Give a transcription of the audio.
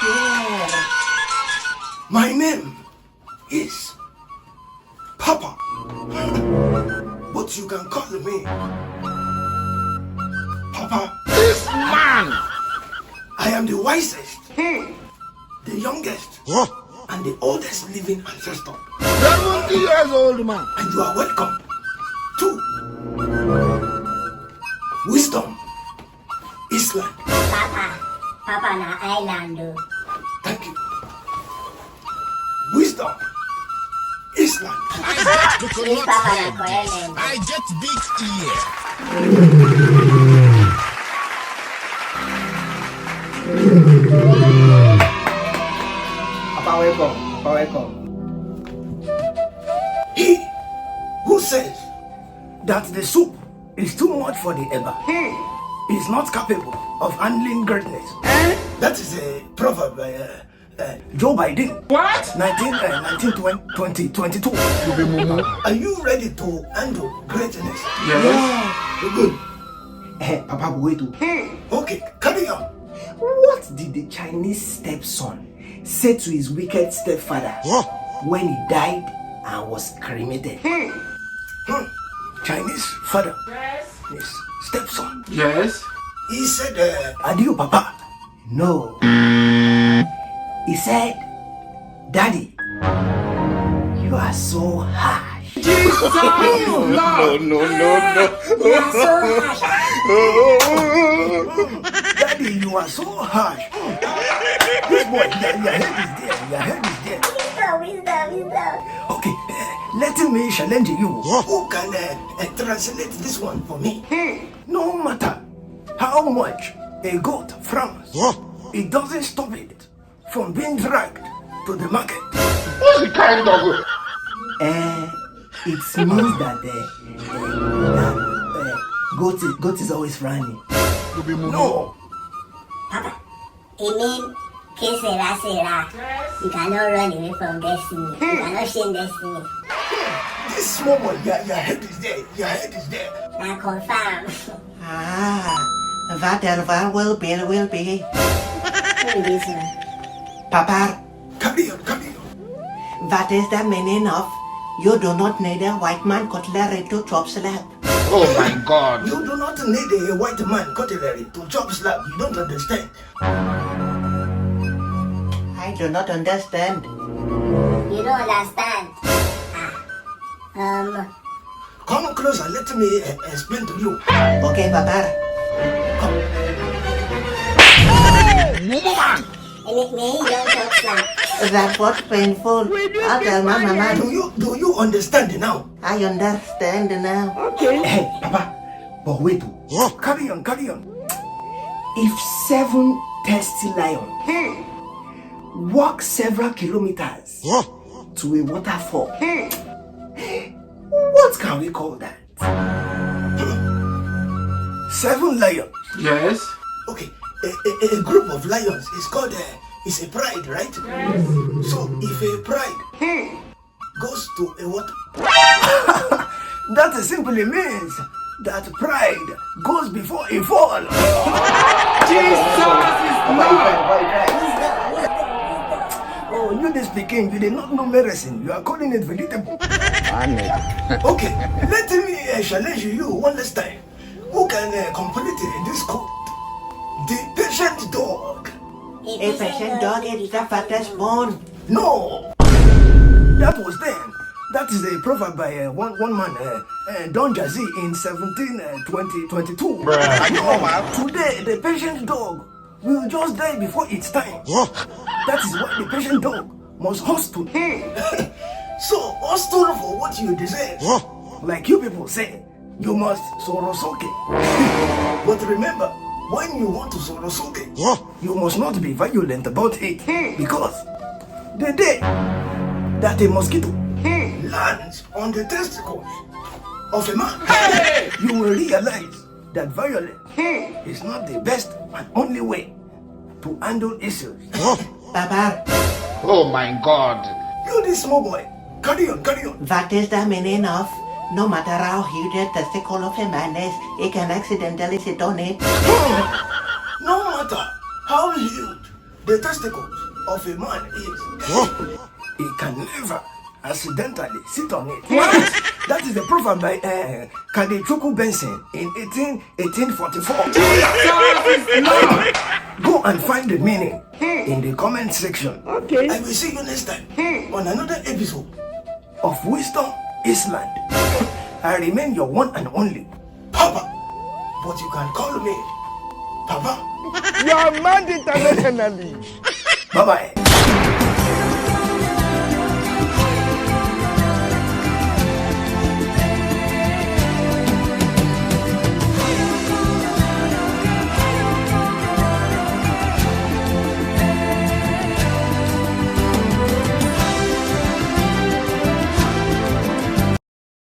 here. My name is Papa. But you can call me Papa. This man! I am the wisest, the youngest, and the oldest living ancestor. 70 years old man. And you are welcome to Wisdom Island. Papa na island. Thank you. Wisdom Island. This Papa na correct. I get big ear. Papa, welcome. Papa, welcome. He who says that the soup is too much for the Eba is not capable of handling greatness. That is a proverb by Joe Biden. What? 2022. Are you ready to handle greatness? Yes. Good. Papa, wait. Okay, carry on. What did the Chinese stepson say to his wicked stepfather when he died and was cremated? Chinese father, Yes. his stepson. Yes. He said, adieu, Papa. No. He said, Daddy, you are so harsh. Jesus is Lord. No. You are so harsh. Daddy, you are so harsh. This boy, your head is there. Your head is there. Wisdom. Okay, let me challenge you. Who can translate this one for me? No matter how much a goat frowns, it doesn't stop it from being dragged to the market. What's the kind of... It means that goat is always frowning. No, Papa, it means que sera. You cannot run away from destiny. You cannot shame destiny. this small boy, your head is there. Your head is there. Now confirm. Whatever will be. Who is this one? Papa, Carry on. what is the meaning of you do not need a white man cutlery to chop slab? Oh my God. You do not need a white man cutlery to chop slab. You don't understand. I do not understand. You don't understand. Come closer. Let me explain to you. Okay, Papa. Woman! And me, you don't talk slack. That was painful. I'll tell my mama. Do you understand now? I understand now. Hey, Papa, but wait. Carry on. If 7 thirsty lions walk several kilometers to a waterfall, what can we call that? 7 lions. Yes. Okay, a group of lions is called is a pride, right? So if a pride goes to a what? That simply means that pride goes before a fall. Jesus is Lord. Oh, you this speaking, you did not know medicine. You are calling it vegetable. Okay, let me challenge you one last time. Who can complete this code? The patient dog. A patient dog is the fattest bone. No, that was then. That is a proverb by one man, Don Jazzy in 2022. Today, the patient dog will just die before its time. That is why the patient dog must hustle. So, hustle for what you deserve. Like you people say, you must sorosoke. But remember, when you want to sorosoke, you must not be violent about it. Because the day that a mosquito lands on the testicles of a man, you will realize that violence is not the best and only way to handle issues. Papa, Oh my God. You this small boy, carry on. what is the meaning of no matter how huge the testicle of a man is, he can accidentally sit on it? No matter how huge The testicles of a man is he can never accidentally sit on it. That is the proverb by 𝒊𝒏𝒆𝒓 in 1844. Go and find the meaning in the comment section. Okay. I will see you next time on another episode of Wisdom Island. I remain your one and only Papa, but you can call me Papa. You are mad internationally. Bye-bye.